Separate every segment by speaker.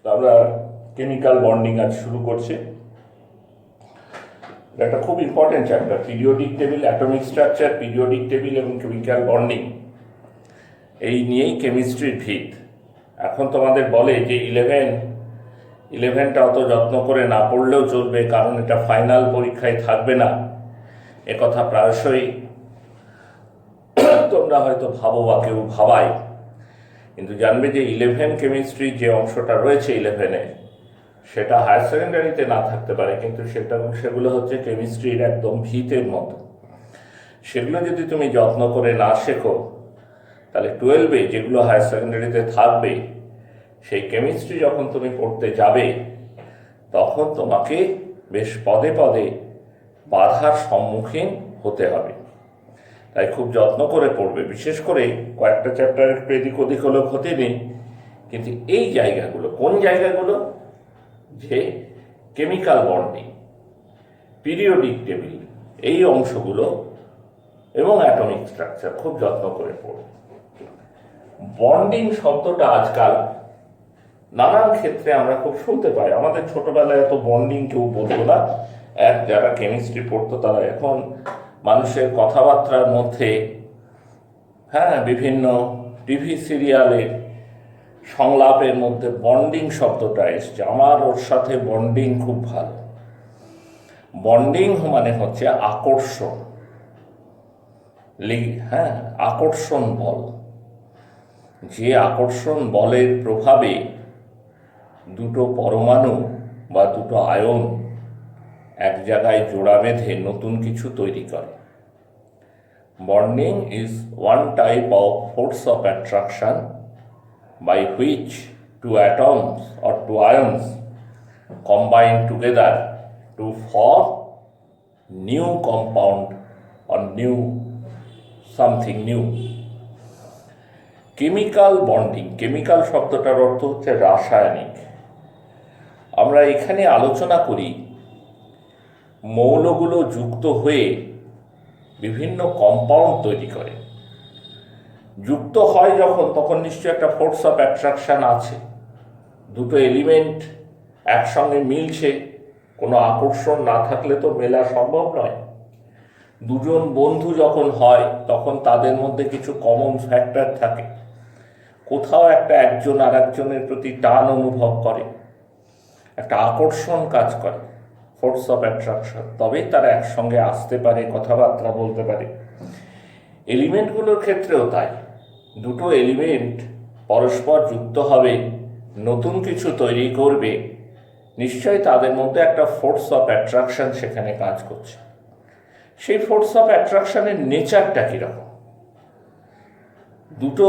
Speaker 1: তো আমরা chemical bonding আজ শুরু করছি। একটা খুব important chapter, periodic table, atomic structure, periodic table এবং কেমিক্যাল বন্ডিং, এই নিয়েই কেমিস্ট্রির ভিত। এখন তোমাদের বলে যে ইলেভেনটা অত যত্ন করে না পড়লেও চলবে, কারণ এটা ফাইনাল পরীক্ষায় থাকবে না। একথা প্রায়শই তোমরা হয়তো ভাবো বা কেউ ভাবায়, কিন্তু জানবে যে 11 কেমিস্ট্রির যে অংশটা রয়েছে 11-এ, সেটা হায়ার সেকেন্ডারিতে না থাকতে পারে, কিন্তু সেগুলো হচ্ছে কেমিস্ট্রির একদম ভিতের মতো। সেগুলো যদি তুমি যত্ন করে না শেখো, তাহলে 12-এ যেগুলো হায়ার সেকেন্ডারিতে থাকবে, সেই কেমিস্ট্রি যখন তুমি পড়তে যাবে, তখন তোমাকে বেশ পদে পদে বাধার সম্মুখীন হতে হবে। তাই খুব যত্ন করে পড়বে। বিশেষ করে কয়েকটা চ্যাপ্টার একটু এদিক ওদিক হলেও ক্ষতি নেই, কিন্তু এই জায়গাগুলো, কোন জায়গাগুলো, যে কেমিক্যাল বন্ডিং, পিরিয়ডিক টেবিল, এই অংশগুলো এবং অ্যাটমিক স্ট্রাকচার খুব যত্ন করে পড়বে। বন্ডিং শব্দটা আজকাল নানান ক্ষেত্রে আমরা খুব শুনতে পাই। আমাদের ছোটবেলায় এত বন্ডিং কেউ বলতো না। যারা কেমিস্ট্রি পড়তো তারা এখন মানুষের কথাবার্তার মধ্যে, বিভিন্ন টিভি সিরিয়ালের সংলাপের মধ্যে বন্ডিং শব্দটা এসছে। আমার ওর সাথে বন্ডিং খুব ভালো। বন্ডিং মানে হচ্ছে আকর্ষণ, আকর্ষণ বল। যে আকর্ষণ বলের প্রভাবে দুটো পরমাণু বা দুটো আয়ন এক জায়গায় জোড়া বেঁধে নতুন কিছু তৈরি করে। Bonding is one type of force of attraction by which two atoms or two ions combine together to form new compound or something new. Chemical bonding, chemical শব্দটার অর্থ হচ্ছে রাসায়নিক। আমরা এখানে আলোচনা করি মৌলগুলো যুক্ত হয়ে বিভিন্ন কম্পাউন্ড তৈরি করে। যুক্ত হয় যখন, তখন নিশ্চয়ই একটা ফোর্স অফ অ্যাট্রাকশন আছে। দুটো এলিমেন্ট একসঙ্গে মিলছে, কোনো আকর্ষণ না থাকলে তো মেলা সম্ভব নয়। দুজন বন্ধু যখন হয়, তখন তাদের মধ্যে কিছু কমন ফ্যাক্টর থাকে। কোথাও একজন আর একজনের প্রতি টান অনুভব করে, একটা আকর্ষণ কাজ করে, ফোর্স অফ অ্যাট্রাকশন, তবেই তারা একসঙ্গে আসতে পারে, কথাবার্তা বলতে পারে। এলিমেন্টগুলোর ক্ষেত্রেও তাই। দুটো এলিমেন্ট পরস্পর যুক্ত হবে, নতুন কিছু তৈরি করবে, নিশ্চয়ই তাদের মধ্যে একটা ফোর্স অফ অ্যাট্রাকশন সেখানে কাজ করছে। সেই ফোর্স অফ অ্যাট্রাকশনের নেচারটা কীরকম? দুটো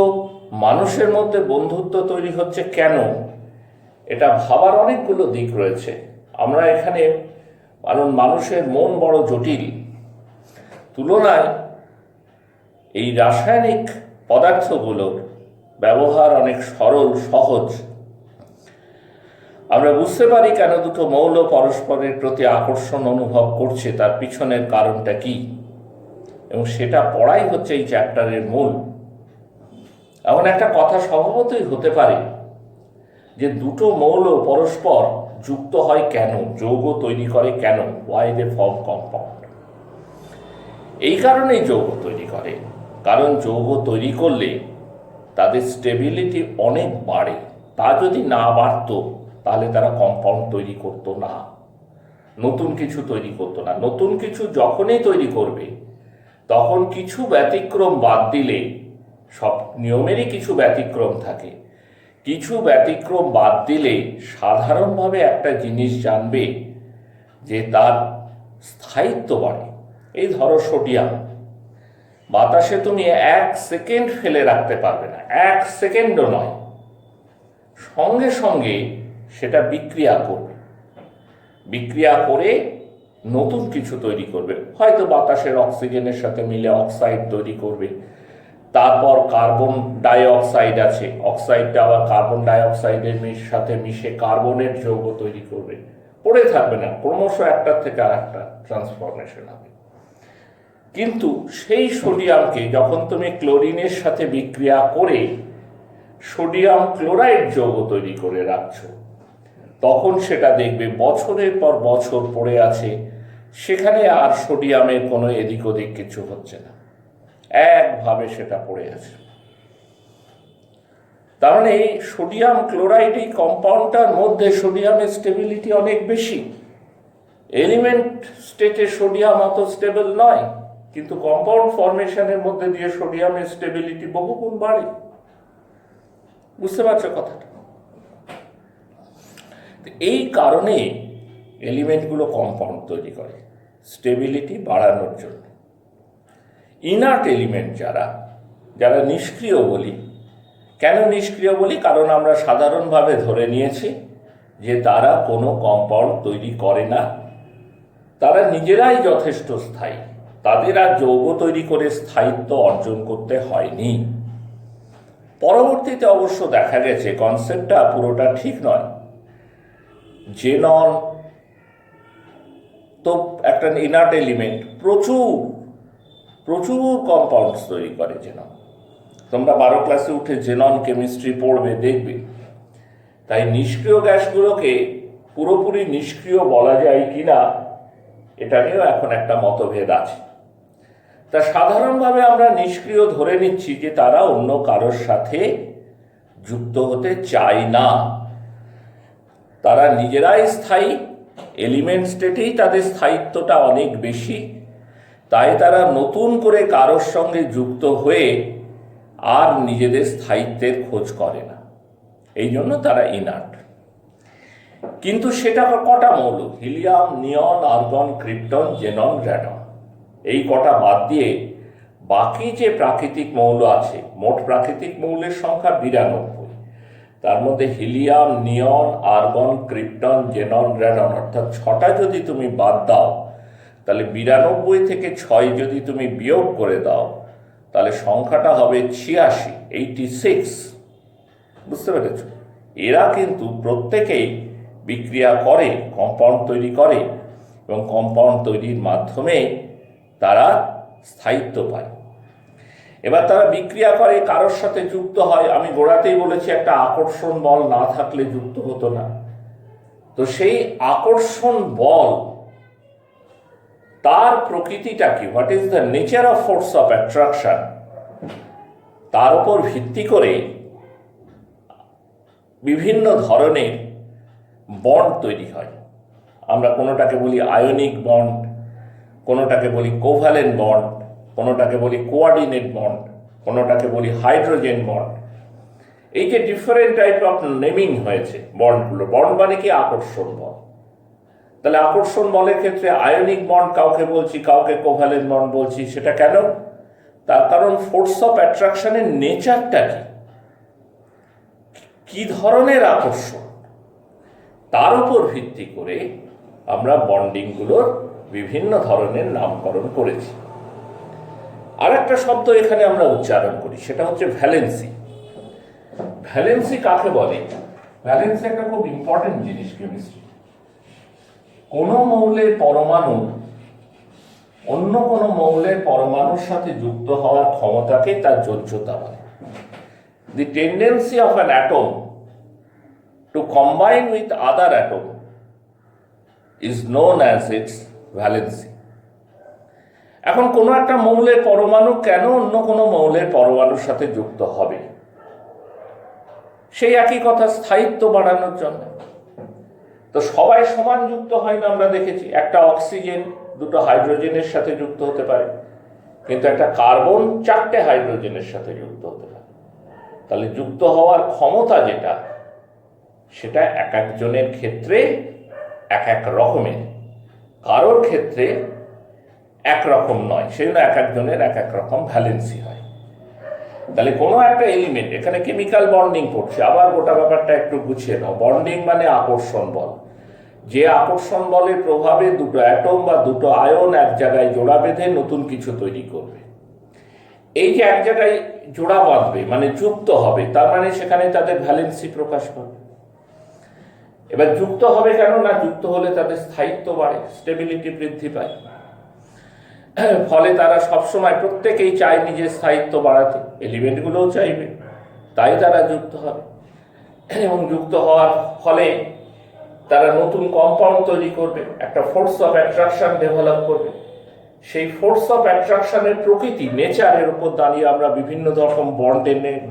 Speaker 1: মানুষের মধ্যে বন্ধুত্ব তৈরি হচ্ছে কেন? এটা ভাবার অনেকগুলো দিক রয়েছে। আমরা এখানে, কারণ মানুষের মন বড় জটিল, তুলনায় এই রাসায়নিক পদার্থগুলোর ব্যবহার অনেক সরল, সহজ। আমরা বুঝতে পারি কেন দুটো মৌল পরস্পরের প্রতি আকর্ষণ অনুভব করছে, তার পিছনের কারণটা কি, এবং সেটা পড়াই হচ্ছে এই চ্যাপ্টারের মূল। এমন একটা কথা স্বভাবতই হতে পারে যে দুটো মৌল পরস্পর যুক্ত হয় কেন, যৌগ তৈরি করে কেন, ওয়াই দে ফর্ম কম্পাউন্ড। এই কারণেই যৌগ তৈরি করে, কারণ যৌগ তৈরি করলে তাদের স্টেবিলিটি অনেক বাড়ে। তা যদি না বাড়তো, তাহলে তারা কম্পাউন্ড তৈরি করতো না, নতুন কিছু তৈরি করতো না। নতুন কিছু যখনই তৈরি করবে, তখন কিছু ব্যতিক্রম বাদ দিলে, সব নিয়মেরই কিছু ব্যতিক্রম থাকে, কিছু ব্যতিক্রম বাদ দিলে সাধারণভাবে একটা জিনিস জানবে যে তার স্থায়িত্ব বাড়ে। এই ধরো সোডিয়াম, বাতাসে তুমি 1 সেকেন্ড ফেলে রাখতে পারবে না, 1 সেকেন্ডও নয়, সঙ্গে সঙ্গে সেটা বিক্রিয়া করবে, বিক্রিয়া করে নতুন কিছু তৈরি করবে। হয়তো বাতাসের অক্সিজেনের সাথে মিলে অক্সাইড তৈরি করবে, তারপর কার্বন ডাই অক্সাইড আছে, অক্সাইডটা আবার কার্বন ডাই অক্সাইডের সাথে মিশে কার্বনের যৌগ তৈরি করবে, পড়ে থাকবে না, ক্রমশ একটার থেকে আর একটা ট্রান্সফরমেশন হবে। কিন্তু সেই সোডিয়ামকে যখন তুমি ক্লোরিনের সাথে বিক্রিয়া করে সোডিয়াম ক্লোরাইড যৌগ তৈরি করে রাখছো, তখন সেটা দেখবে বছরের পর বছর পড়ে আছে, সেখানে আর সোডিয়ামের কোনো এদিক ওদিক কিছু হচ্ছে না, একভাবে সেটা পড়ে আছে। তার মানে এই সোডিয়াম ক্লোরাইড এই কম্পাউন্ডটার মধ্যে সোডিয়ামের স্টেবিলিটি অনেক বেশি। এলিমেন্ট স্টেটে সোডিয়াম অত স্টেবল নয়, কিন্তু কম্পাউন্ড ফরমেশনের মধ্যে দিয়ে সোডিয়ামের স্টেবিলিটি বহুগুণ বাড়ে। বুঝতে পারছো কথাটা? এই কারণে এলিমেন্টগুলো কম্পাউন্ড তৈরি করে স্টেবিলিটি বাড়ানোর জন্য। ইনার্ট এলিমেন্ট যারা নিষ্ক্রিয় বলি, কেন নিষ্ক্রিয় বলি? কারণ আমরা সাধারণভাবে ধরে নিয়েছি যে তারা কোনো কম্পাউন্ড তৈরি করে না, তারা নিজেরাই যথেষ্ট স্থায়ী, তাদের আর যৌগ তৈরি করে স্থায়িত্ব অর্জন করতে হয়নি। পরবর্তীতে অবশ্য দেখা গেছে কনসেপ্টটা পুরোটা ঠিক নয়। জেনন তো একটা ইনার্ট এলিমেন্ট, প্রচুর কম্পাউন্ডস তৈরি করে জেনন। তোমরা 12 ক্লাসে উঠে জেনন কেমিস্ট্রি পড়বে, দেখবে। তাই নিষ্ক্রিয় গ্যাসগুলোকে পুরোপুরি নিষ্ক্রিয় বলা যায় কিনা এটা নিয়েও এখন একটা মতভেদ আছে। তা সাধারণভাবে আমরা নিষ্ক্রিয় ধরে নিচ্ছি যে তারা অন্য কারোর সাথে যুক্ত হতে চায় না, তারা নিজেরাই স্থায়ী, এলিমেন্ট স্টেটেই তাদের স্থায়িত্বটা অনেক বেশি, তাই তারা নতুন করে কারোর সঙ্গে যুক্ত হয়ে আর নিজেদের স্থায়িত্বের খোঁজ করে না, এই জন্য তারা ইনার্ট। কিন্তু সেটা কটা মৌল? হিলিয়াম, নিয়ন, আর্গন, ক্রিপ্টন, জেনন, র্যাডন। এই কটা বাদ দিয়ে বাকি যে প্রাকৃতিক মৌল আছে, মোট প্রাকৃতিক মৌলের সংখ্যা 92। তার মধ্যে হিলিয়াম, নিয়ন, আর্গন, ক্রিপ্টন, জেনন, র্যাডন অর্থাৎ 6টা যদি তুমি বাদ দাও, তাহলে 92 থেকে 6 যদি তুমি বিয়োগ করে দাও, তাহলে সংখ্যাটা হবে 86। বুঝতে পেরেছ? এরা কিন্তু প্রত্যেকেই বিক্রিয়া করে, কম্পাউন্ড তৈরি করে, এবং কম্পাউন্ড তৈরির মাধ্যমে তারা স্থায়িত্ব পায়। এবার তারা বিক্রিয়া করে, কারোর সাথে যুক্ত হয়। আমি গোড়াতেই বলেছি একটা আকর্ষণ বল না থাকলে যুক্ত হতো না। তো সেই আকর্ষণ বল, তার প্রকৃতিটা কি, what is the nature of force of attraction, তার উপর ভিত্তি করে বিভিন্ন ধরনের বন্ড তৈরি হয়। আমরা কোনোটাকে বলি আয়নিক বন্ড, কোনোটাকে বলি কোভ্যালেন্ট বন্ড, কোনোটাকে বলি কোঅর্ডিনেট বন্ড, কোনোটাকে বলি হাইড্রোজেন বন্ড। এই যে ডিফারেন্ট টাইপ অফ নেমিং হয়েছে বন্ডগুলো, বন্ড মানে কি? আকর্ষণ বল। তাহলে আকর্ষণ বলের ক্ষেত্রে আয়নিক বন্ড কাউকে বলছি, কাউকে কোভ্যালেন্ট বন্ড বলছি। সেটা কেন? তার কারণ ফোর্স অফ অ্যাট্রাকশনের নেচারটা কি ধরনের আকর্ষণ, তার উপর ভিত্তি করে আমরা বন্ডিংগুলোর বিভিন্ন ধরনের নামকরণ করেছি। আর একটা শব্দ এখানে আমরা উচ্চারণ করি, সেটা হচ্ছে ভ্যালেন্সি। ভ্যালেন্সি কাকে বলে? ভ্যালেন্সি একটা খুব ইম্পর্টেন্ট জিনিস কেমিস্ট্রি। কোনো মৌলের পরমাণু অন্য কোনো মৌলের পরমাণুর সাথে যুক্ত হওয়ার ক্ষমতাকে তার যোজ্যতা বলে। The tendency of an atom to combine with other atom is known as its valency. এখন কোনো একটা মৌলের পরমাণু কেন অন্য কোনো মৌলের পরমাণুর সাথে যুক্ত হবে? সেই একই কথা, স্থায়িত্ব বাড়ানোর জন্য। তো সবাই সমান যুক্ত হয় না, আমরা দেখেছি। একটা অক্সিজেন 2টো হাইড্রোজেনের সাথে যুক্ত হতে পারে, কিন্তু একটা কার্বন 4টে হাইড্রোজেনের সাথে যুক্ত হতে পারে। তাহলে যুক্ত হওয়ার ক্ষমতা যেটা, সেটা এক একজনের ক্ষেত্রে এক এক রকমের, কারোর ক্ষেত্রে একরকম নয়। সেই জন্য এক একজনের এক এক রকম ভ্যালেন্সি হয়। তাহলে কোনো একটা এলিমেন্ট, এখানে কেমিক্যাল বন্ডিং পড়ছে, আবার গোটা ব্যাপারটা একটু গুছিয়ে নাও। বন্ডিং মানে আকর্ষণ বল। যে আকর্ষণ বলের প্রভাবে 2টো অ্যাটম বা 2টো আয়ন এক জায়গায় জোড়া বেঁধে নতুন কিছু তৈরি করবে। এই যে এক জায়গায় জোড়া বাঁধবে মানে যুক্ত হবে, তার মানে সেখানে তাদের ভ্যালেন্সি প্রকাশ পাবে। এবার যুক্ত হবে কেন? না, যুক্ত হলে তাদের স্থায়িত্ব বাড়ে, স্টেবিলিটি বৃদ্ধি পায়। ফলে তারা সবসময় প্রত্যেকেই চায় নিজের স্থায়িত্ব বাড়াতে, এলিমেন্টগুলোও চাইবে। তাই তারা যুক্ত হবে, এবং যুক্ত হওয়ার ফলে তারা নতুন কম্পাউন্ড তৈরি করবে, একটা ফোর্স অফ অ্যাট্রাকশন ডেভেলপ করবে। সেই ফোর্স অফ অ্যাট্রাকশনের প্রকৃতি, নেচারের উপর দাঁড়িয়ে আমরা বিভিন্ন রকম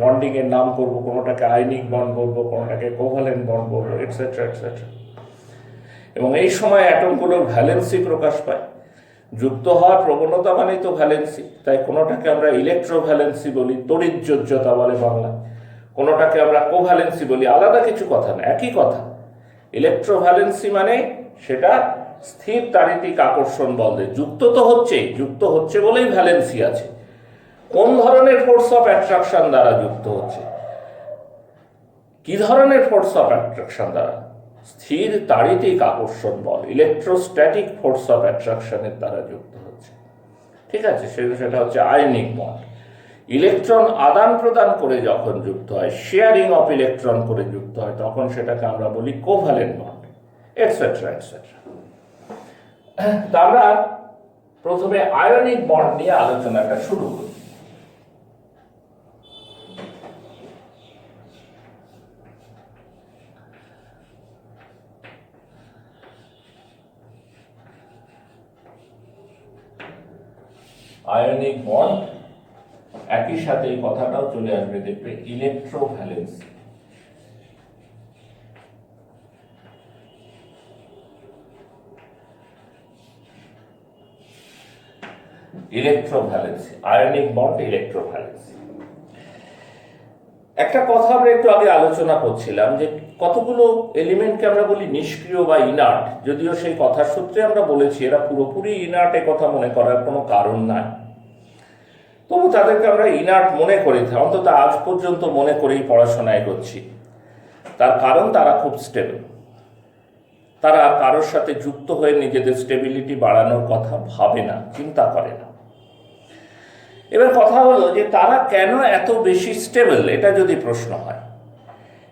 Speaker 1: বন্ডিংয়ের নাম করবো, কোনোটাকে আয়নিক বন্ড বলবো, কোনোটাকে কোভালেন্ট বন্ড বলবো, এটসেট্রা এটসেট্রা। এবং এই সময় অ্যাটমগুলোর ভ্যালেন্সি প্রকাশ পায়। যুক্ত হওয়ার প্রবণতা মানেই তো ভ্যালেন্সি, তাই কোনোটাকে আমরা ইলেকট্রোভ্যালেন্সি বলি, তড়িৎযোজ্যতা বলে বাংলায়, কোনোটাকে আমরা কোভ্যালেন্সি বলি, আলাদা কিছু কথা না, একই কথা। ইলেকট্রোভ্যালেন্সি মানে সেটা স্থির তাড়িতিক আকর্ষণ বল দেয়, যুক্ত তো হচ্ছেই, যুক্ত হচ্ছে বলেই ভ্যালেন্সি আছে। কোন ধরনের ফোর্স অফ অ্যাট্রাকশন দ্বারা যুক্ত হচ্ছে, কি ধরনের ফোর্স অফ অ্যাট্রাকশন দ্বারা? স্থির তাড়িতিক আকর্ষণ বল, ইলেকট্রোস্ট্যাটিক ফোর্স অফ অ্যাট্রাকশনের দ্বারা যুক্ত হচ্ছে। ঠিক আছে, সেটা হচ্ছে আয়নিক বন্ড। ইলেকট্রন আদান প্রদান করে যখন যুক্ত হয়, শেয়ারিং অফ ইলেকট্রন করে যুক্ত হয়, তখন সেটাকে আমরা বলি কোভ্যালেন্ট বন্ড, এটসেট্রা এটসেট্রা। তা আমরা প্রথমে আয়নিক বন্ড নিয়ে আলোচনাটা শুরু করি। আয়নিক বন্ড, একই সাথে এই কথাটাও চলে আসবে, দেখবে ইলেকট্রোভ্যালেন্সি। ইলেকট্রোভ্যালেন্সি, আয়নিক বন্ড, ইলেকট্রোভ্যালেন্সি। একটা কথা আমরা একটু আগে আলোচনা করছিলাম যে কতগুলো এলিমেন্টকে আমরা বলি নিষ্ক্রিয় বা ইনার্ট, যদিও সেই কথার সূত্রে আমরা বলেছি এরা পুরোপুরি ইনার্ট, এ কথা মনে করার কোনো কারণ নাই, তবু তাদেরকে আমরা ইনার্ট মনে করি, অন্তত আজ পর্যন্ত মনে করেই পড়াশোনায় করছি। তার কারণ তারা খুব স্টেবল, তারা কারোর সাথে যুক্ত হয়ে নিজেদের স্টেবিলিটি বাড়ানোর কথা ভাবে না, চিন্তা করে না। এবার কথা হলো যে তারা কেন এত বেশি স্টেবল, এটা যদি প্রশ্ন হয়।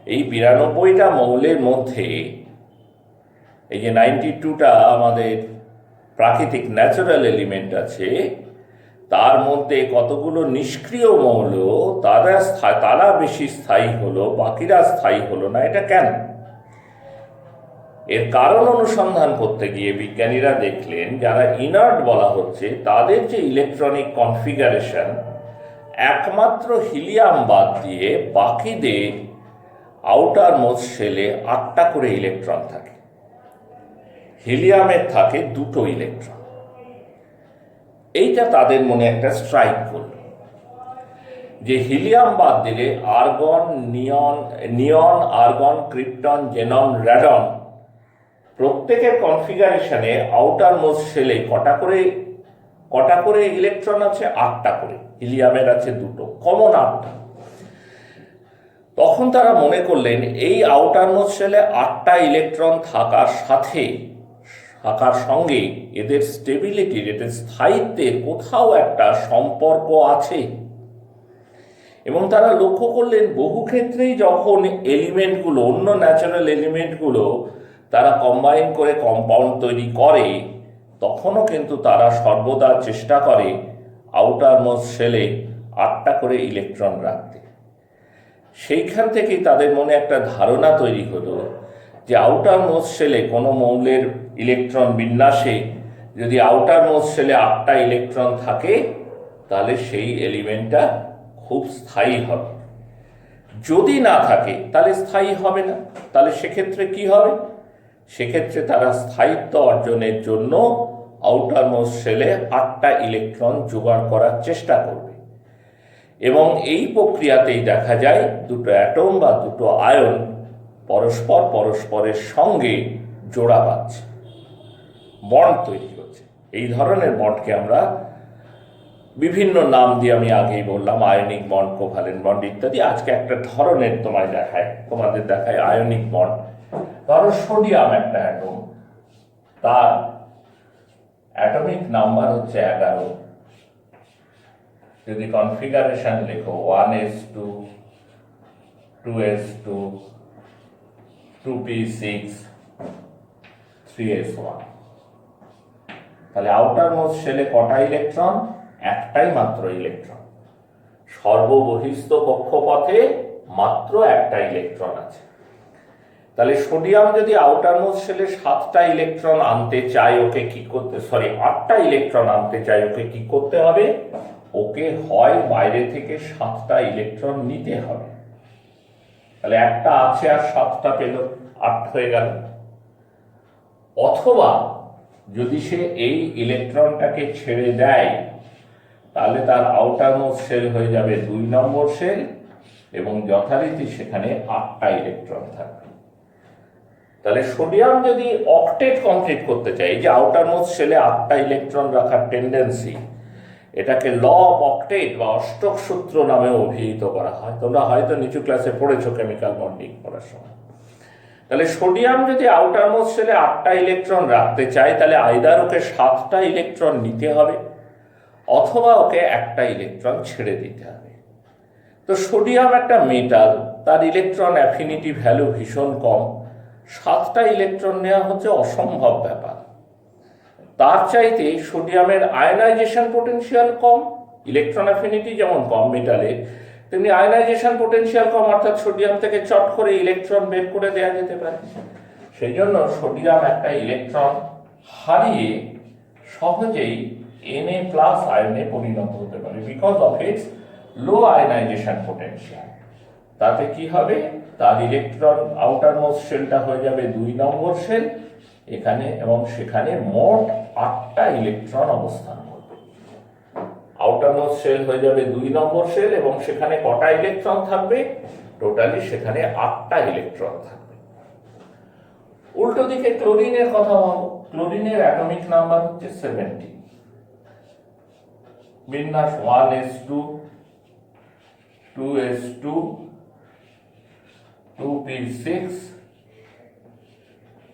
Speaker 1: এই 92টা মৌলের মধ্যে এই যে 92টা আমাদের প্রাকৃতিক ন্যাচারাল এলিমেন্ট আছে, তার মধ্যে কতগুলো নিষ্ক্রিয় মৌল তারা বেশি স্থায়ী হলো, বাকিরা স্থায়ী হলো না, এটা কেন? এর কারণ অনুসন্ধান করতে গিয়ে বিজ্ঞানীরা দেখলেন যারা ইনার্ট বলা হচ্ছে তাদের যে ইলেকট্রনিক কনফিগারেশন, একমাত্র হিলিয়াম বাদ দিয়ে বাকিদের আউটার মোস্ট শেলে 8টা করে ইলেকট্রন থাকে, হিলিয়ামের থাকে 2টো ইলেকট্রন। এইটা তাদের মনে একটা স্ট্রাইক করল যে হিলিয়াম বাদ দিলে আর্গন, নিয়ন, আর্গন, ক্রিপ্টন, জেনন, র্যাডন প্রত্যেকের কনফিগারেশনে আউটার মোস্ট শেলে কটা করে ইলেকট্রন আছে? 8টা করে। হিলিয়ামের আছে 2টো, কমন 8টা। তখন তারা মনে করলেন এই আউটার মোস্ট শেলে 8টা ইলেকট্রন থাকার সঙ্গে এদের স্টেবিলিটির, এদের স্থায়িত্বের কোথাও একটা সম্পর্ক আছে। এবং তারা লক্ষ্য করলেন বহু ক্ষেত্রেই যখন এলিমেন্টগুলো, অন্য ন্যাচারাল এলিমেন্টগুলো তারা কম্বাইন করে কম্পাউন্ড তৈরি করে, তখনও কিন্তু তারা সর্বদা চেষ্টা করে আউটার মোস্ট শেলে 8টা করে ইলেকট্রন রাখতে। সেইখান থেকেই তাদের মনে একটা ধারণা তৈরি হলো যে আউটার মোস্ট শেলে কোনো মৌলের ইলেকট্রন বিন্যাসে যদি আউটার মোস্ট শেলে 8টা ইলেকট্রন থাকে, তাহলে সেই এলিমেন্টটা খুব স্থায়ী হবে। যদি না থাকে তাহলে স্থায়ী হবে না। তাহলে সেক্ষেত্রে কি হবে? সেক্ষেত্রে তারা স্থায়িত্ব অর্জনের জন্য আউটার মোস্ট শেলে 8টা ইলেকট্রন জোগাড় করার চেষ্টা করবে। এবং এই প্রক্রিয়াতেই দেখা যায় 2টো অ্যাটম বা 2টো আয়ন পরস্পরের সঙ্গে জোড়া বাঁধছে, বন্ড তৈরি হচ্ছে। এই ধরনের বন্ডকে আমরা বিভিন্ন নাম দিয়ে, আমি আগেই বললাম, আয়নিক বন্ড, কোভালেন্ট বন্ড ইত্যাদি। আজকে একটা ধরনের তোমাদের দেখায় আয়নিক বন্ড। ধরো সোডিয়াম একটা অ্যাটম, তার অ্যাটমিক নাম্বার হচ্ছে 11। যদি কনফিগারেশন লেখো 1s2, 2s2, 2p6, 3s1, তাহলে আউটার মোস্ট শেলে কটা ইলেকট্রন? একটাই মাত্র ইলেকট্রন। সর্ববহিস্থ কক্ষপথে মাত্র একটা ইলেকট্রন আছে। তাহলে সোডিয়াম যদি আউটার মোস্ট শেলে 7টা ইলেকট্রন আনতে চায়, ওকে কি করতে, 8টা ইলেকট্রন আনতে চায়, ওকে কি করতে হবে? ওকে হয় বাইরে থেকে 7টা ইলেকট্রন নিতে হবে। তাহলে একটা আছে আর 7টা পেল, 8 হয়ে গেল। অথবা যদি সে এই ইলেকট্রনটাকে ছেড়ে দেয়, তাহলে তার আউটার মোস্ট শেল হয়ে যাবে 2 নম্বর শেল, এবং যথারীতি সেখানে 8টা ইলেকট্রন থাকবে। তাহলে সোডিয়াম যদি অক্টেট কমপ্লিট করতে চায়, এই যে আউটার মোস্ট শেলে 8টা ইলেকট্রন রাখার টেন্ডেন্সি, এটাকে ল অফ অক্টেট বা অষ্টক সূত্র নামে অভিহিত করা হয়। তোমরা হয়তো নিচু ক্লাসে পড়েছো কেমিক্যাল বন্ডিং পড়ার সময়। তাহলে সোডিয়াম যদি আউটার মোস্ট শেলে 8টা ইলেকট্রন রাখতে চায়, তাহলে আইদার ওকে 7টা ইলেকট্রন নিতে হবে, অথবা ওকে একটা ইলেকট্রন ছেড়ে দিতে হবে। তো সোডিয়াম একটা মেটাল, তার ইলেকট্রন অ্যাফিনিটি ভ্যালু ভীষণ কম, 7টা ইলেকট্রন নেওয়া হচ্ছে অসম্ভব ব্যাপার। তার চাইতে সোডিয়ামের আয়নাইজেশন পোটেনশিয়াল কম, ইলেকট্রন অ্যাফিনিটি যেমন কম মেটালের, তেমনি আয়নাইজেশন পোটেনশিয়াল কম, অর্থাৎ সোডিয়াম থেকে চট করে ইলেকট্রন বের করে দেওয়া যেতে পারে। সেই জন্য সোডিয়াম একটা ইলেকট্রন হারিয়ে সহজেই Na+ আয়নে পরিণত হতে পারে, because of its low ionisation potential. তাতে কি হবে? তার ইলেকট্রন আউটার মোস্ট শেলটা হয়ে যাবে 2 নম্বর শেল এখানে, এবং সেখানে মোট 8টা ইলেকট্রন অবস্থান করবে। আউটার মোস্ট শেল হয়ে যাবে 2 নম্বর শেল, এবং সেখানে কটা ইলেকট্রন থাকবে? টোটালি সেখানে 8টা ইলেকট্রন থাকবে। উল্টো দিকে ক্লোরিনের কথা ভাবো। ক্লোরিনের অ্যাটমিক নাম্বার হচ্ছে 70, বিন্যাস 1s2, 2s2, 2p6,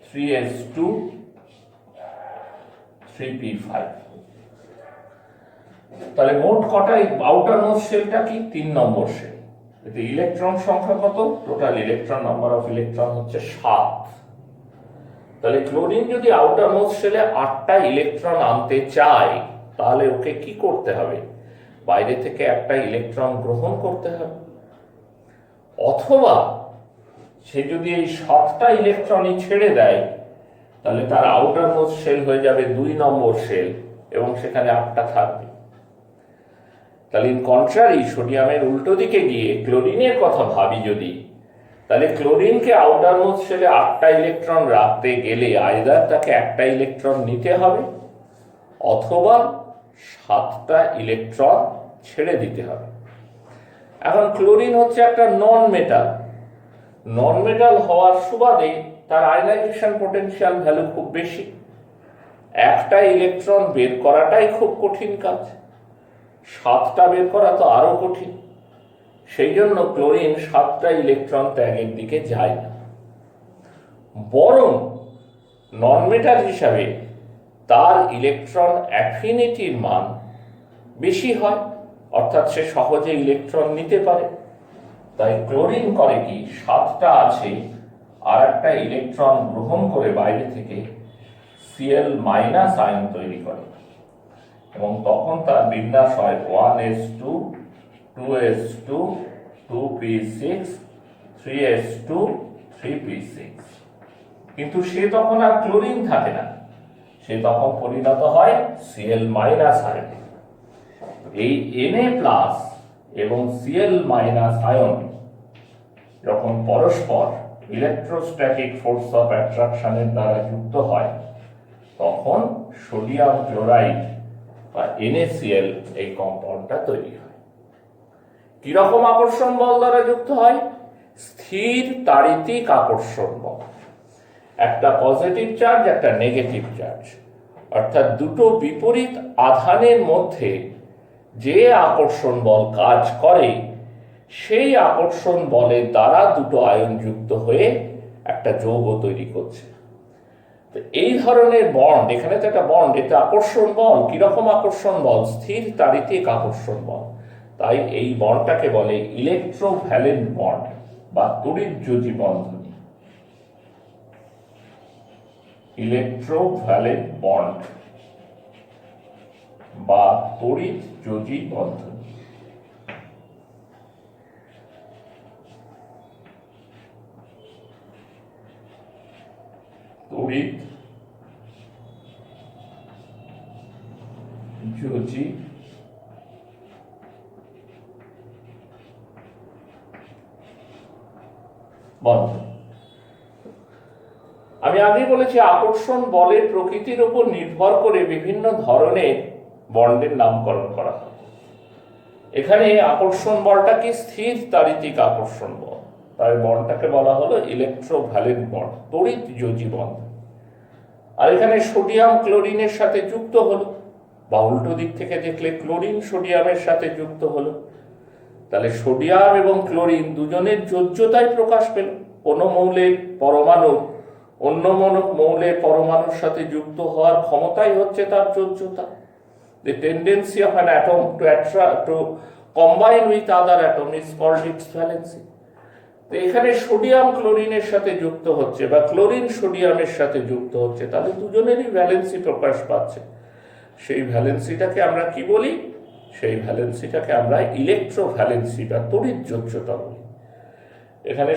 Speaker 1: 3s2, 3p5। তাহলে মোট কটাই আউটার মোস্ট শেলটা কি? 3 নম্বর শেল। এতে ইলেকট্রন সংখ্যা কত? Total electron number of electron হচ্ছে 7। তাহলে ক্লোরিন যদি আউটার মোস্ট শেলে 8টা ইলেকট্রন আনতে চায়, তাহলে ওকে কি করতে হবে? বাইরে থেকে একটা ইলেকট্রন গ্রহণ করতে হবে, অথবা সে যদি এই 7টা ইলেকট্রনই ছেড়ে দেয়, তাহলে তার আউটার মোস্ট শেল হয়ে যাবে 2 নম্বর শেল, এবং সেখানে 8টা থাকবে। তাহলে ইন কন্ট্রারি, সোডিয়ামের উল্টো দিকে গিয়ে ক্লোরিনের কথা ভাবি যদি, তাহলে ক্লোরিনকে আউটার মোস্ট শেলে 8টা ইলেকট্রন রাখতে গেলে আইদার তাকে একটা ইলেকট্রন নিতে হবে, অথবা 7টা ইলেকট্রন ছেড়ে দিতে হবে। এখন ক্লোরিন হচ্ছে একটা নন মেটাল। নন মেটাল হওয়ার সুবাদে তার আয়নাইজেশন পোটেনশিয়াল ভ্যালু খুব বেশি, একটা ইলেকট্রন বের করাটাই খুব কঠিন কাজ, 7টা বের করা তো আরো কঠিন। সেই জন্য ক্লোরিন 7টা ইলেকট্রন ত্যাগের দিকে যায় না, বরং নন মেটাল হিসাবে তার ইলেকট্রন অ্যাফিনিটির মান বেশি হয়, অর্থাৎ সে সহজে ইলেকট্রন নিতে পারে। তাই ক্লোরিন করে কি, 7টা আছে, আর একটা ইলেকট্রন গ্রহণ করে বাইরে থেকে Cl- আয়ন তৈরি করে, এবং তখন তার বিন্যাস হয় 1s2, 2s2, 2p6, 3s2, 3p6। কিন্তু সে তখন আর ক্লোরিন থাকে না, সে তখন পরিণত হয় Cl- আয়নে। এই Na+ এবং Cl- আয়ন যখন পরস্পর ইলেকট্রোস্ট্যাটিক ফোর্স অফ অ্যাট্রাকশনের দ্বারা যুক্ত হয়, তখন সোডিয়াম ক্লোরাইড বা NaCl এই কম্পাউন্ডটা তৈরি হয়। কিরকম আকর্ষণ বল দ্বারা যুক্ত হয়? স্থির তাড়িতিক আকর্ষণ বল। একটা পজিটিভ চার্জ, একটা নেগেটিভ চার্জ, অর্থাৎ দুটো বিপরীত আধানের মধ্যে যে আকর্ষণ বল কাজ করে, সেই আকর্ষণ বলের দ্বারা দুটো আয়ন যুক্ত হয়ে একটা যৌগ তৈরি করছে। তো এই ধরনের বন্ড, এখানে তো একটা বন্ড, এটা আকর্ষণ বল। কিরকম আকর্ষণ বল? স্থির তাড়িতিক আকর্ষণ বল। তাই এই বন্ডটাকে বলে ইলেকট্রোভ্যালেন্ট বন্ড বা তড়িৎযোজী বন্ধনী, ইলেকট্রোভ্যালেন্ট বন্ড বা তড়িৎযোজী বন্ধনী। তড়িৎ যোজি বন্ধন। আমি আগেই বলেছি আকর্ষণ বলের প্রকৃতির উপর নির্ভর করে বিভিন্ন ধরনের বন্ডের নামকরণ করা হয়। এখানে আকর্ষণ বলটা কি স্থির তাড়িতিক আকর্ষণ বল, তাই বন্ডটাকে বলা হলো ইলেকট্রোভ্যালেন্ট বন্ড, তড়িৎ যোজি বন্ধন। আর এখানে সোডিয়াম ক্লোরিনের সাথে যুক্ত হলো, বা উল্টো দিক থেকে দেখলে ক্লোরিন সোডিয়ামের সাথে যুক্ত হলো। তাহলে সোডিয়াম এবং ক্লোরিন দুজনের যোজ্যতায় প্রকাশ পেল। কোনো মৌলের পরমাণু অন্য মৌলের পরমাণুর সাথে যুক্ত হওয়ার ক্ষমতাই হচ্ছে তার যোজ্যতা। The tendency of an atom to combine with other atom is called its valency. তো এখানে সোডিয়াম ক্লোরিনের সাথে যুক্ত হচ্ছে বা ক্লোরিন সোডিয়ামের সাথে যুক্ত হচ্ছে, তাহলে দুজনেরই ভ্যালেন্সি প্রকাশ পাচ্ছে। সেই ভ্যালেন্সিটাকে আমরা কি বলি? সেই ভ্যালেন্সিটাকে আমরা ইলেকট্রোভ্যালেন্সি বা তড়িৎ যোজ্যতা বলি। এখানে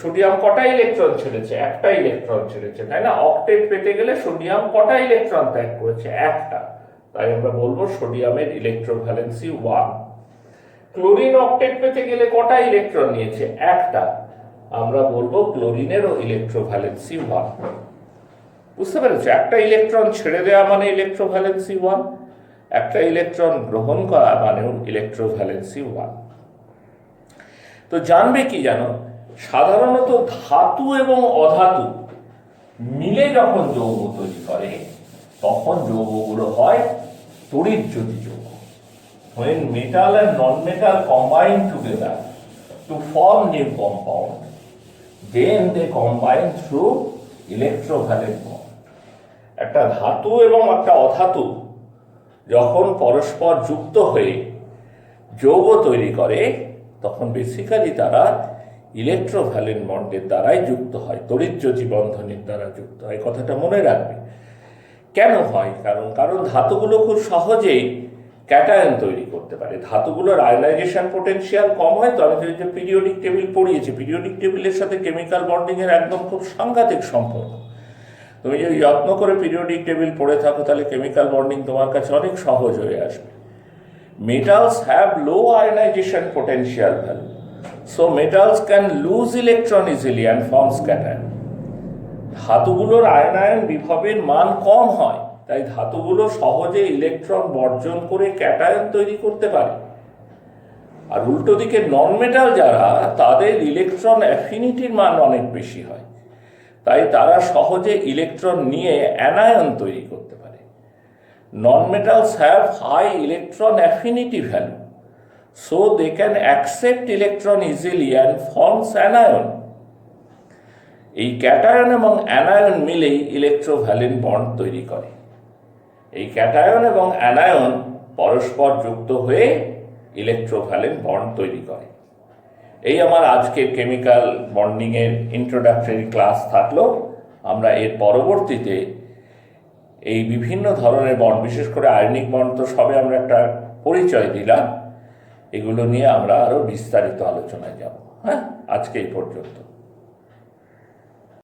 Speaker 1: সোডিয়াম কটা ইলেকট্রন ছেড়েছে? একটা ইলেকট্রন ছেড়েছে, তাই না? অক্টেট পেতে গেলে সোডিয়াম কটা ইলেকট্রন ত্যাগ করেছে? একটা। তাই আমরা বলবো সোডিয়ামের ইলেকট্রোভ্যালেন্সি 1। ক্লোরিন অক্টেট পেতে গেলে কটা ইলেকট্রন নিয়েছে? একটা। আমরা বলবো ক্লোরিনেরও ইলেকট্রোভ্যালেন্সি 1। বুঝতে পেরেছো? একটা ইলেকট্রন ছেড়ে দেওয়া মানে ইলেকট্রোভ্যালেন্সি 1, একটা ইলেকট্রন গ্রহণ করা মানেও ইলেকট্রোভ্যালেন্সি 1। তো জানবে কি জানো, সাধারণত ধাতু এবং অধাতু মিলে যখন যৌগ তৈরি করে তখন যৌগগুলো হয় তড়িৎ যোজি যৌগ। When metal and non-metal combine together to form new compound, then they combine through electrovalent bond. একটা ধাতু এবং একটা অধাতু যখন পরস্পর যুক্ত হয়ে যৌগ তৈরি করে তখন বেসিক্যালি তারা ইলেকট্রোভ্যালেন্ট বন্ডের দ্বারাই যুক্ত হয়, তড়িৎ যোজি বন্ধনের দ্বারা যুক্ত হয়। কথাটা মনে রাখবে। কেন হয়? কারণ ধাতুগুলো খুব সহজেই ক্যাটায়ন তৈরি করতে পারে। ধাতুগুলোর আয়নাইজেশন পোটেনশিয়াল কম হয়। তো আমি যে পিরিয়ডিক টেবিল পড়িয়েছি, পিরিয়ডিক টেবিলের সাথে কেমিক্যাল বন্ডিংয়ের একদম খুব সাংঘাতিক সম্পর্ক। তুমি যদি যত্ন করে পিরিয়ডিক টেবিল পড়ে থাকো তাহলে কেমিক্যাল বন্ডিং তোমার কাছে অনেক সহজ হয়ে আসবে। Metals have low ionization potential value, so metals can lose electron easily and forms cation. ধাতুগুলোর আয়নায়ন বিভবের মান কম হয়, তাই ধাতুগুলো সহজে ইলেকট্রন বর্জন করে ক্যাটায়ন তৈরি করতে পারে। আর উল্টো দিকে নন মেটাল যারা, তাদের ইলেকট্রন অ্যাফিনিটির মান অনেক বেশি হয়, তাই তারা সহজে ইলেকট্রন নিয়ে অ্যানায়ন তৈরি করতে পারে। Non-metals have high electron affinity value, so they can accept electron easily and forms anion. এই ক্যাটায়ন এবং অ্যানায়ন মিলেই ইলেকট্রোভ্যালেন্ট বন্ড তৈরি করে। এই ক্যাটায়ন এবং অ্যানায়ন পরস্পর যুক্ত হয়ে ইলেকট্রোভ্যালেন্ট বন্ড তৈরি করে। এই আমার আজকের কেমিক্যাল বন্ডিংয়ের ইন্ট্রোডাক্টরি ক্লাস থাকলো। আমরা এর পরবর্তীতে এই বিভিন্ন ধরনের বন্ড, বিশেষ করে আয়নিক বন্ড তো সবে আমরা একটা পরিচয় দিলাম, এগুলো নিয়ে আমরা আরো বিস্তারিত আলোচনায় যাব। হ্যাঁ, আজকে এই পর্যন্ত।